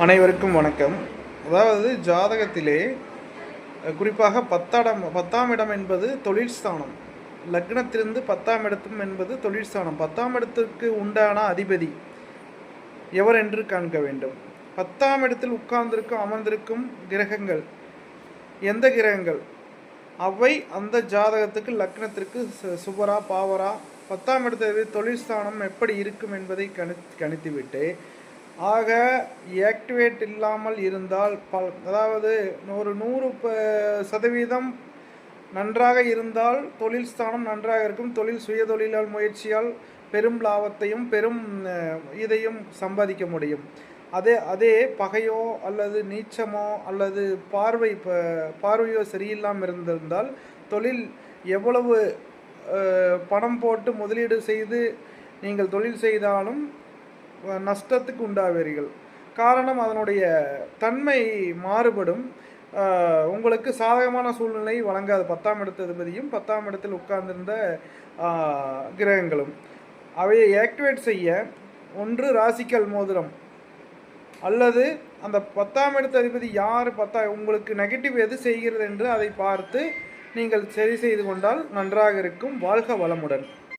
அனைவருக்கும் வணக்கம். அதாவது ஜாதகத்திலே குறிப்பாக 10ஆம் இடம் என்பது தொழில் ஸ்தானம். லக்னத்திலிருந்து 10ஆம் இடத்தும் என்பது தொழில் ஸ்தானம். 10ஆம் இடத்திற்கு உண்டான அதிபதி எவர் என்று காண்க வேண்டும். 10ஆம் இடத்தில் உட்கார்ந்திருக்கும் அமர்ந்திருக்கும் கிரகங்கள் எந்த கிரகங்கள், அவை அந்த ஜாதகத்துக்கு லக்னத்திற்கு சுபரா பாவரா, 10ஆம் இடத்தில் தொழில் ஸ்தானம் எப்படி இருக்கும் என்பதை கணித்துவிட்டு, ஆக ஆக்டிவேட் இல்லாமல் இருந்தால் அதாவது ஒரு 100% நன்றாக இருந்தால் தொழில் ஸ்தானம் நன்றாக இருக்கும். தொழில் சுயதொழிலால் முயற்சியால் பெரும் லாபத்தையும் பெரும் இதையும் சம்பாதிக்க முடியும். அதே பகையோ அல்லது நீச்சமோ அல்லது பார்வையோ சரியில்லாமல் இருந்திருந்தால் தொழில் எவ்வளவு பணம் போட்டு முதலீடு செய்து நீங்கள் தொழில் செய்தாலும் நஷ்டத்துக்கு உண்டாவீர்கள். காரணம், அதனுடைய தன்மை மாறுபடும். உங்களுக்கு சாதகமான சூழ்நிலை வழங்காது. 10ஆம் இடத்து அதிபதியும் 10ஆம் இடத்தில் உட்கார்ந்திருந்த கிரகங்களும் அவையை ஆக்டிவேட் செய்ய ஒன்று ராசிக்கல் மோதிரம், அல்லது அந்த 10ஆம் இடத்து அதிபதி யார் உங்களுக்கு நெகட்டிவ் எது செய்கிறது என்று அதை பார்த்து நீங்கள் சரி செய்து கொண்டால் நன்றாக இருக்கும். வாழ்க வளமுடன்.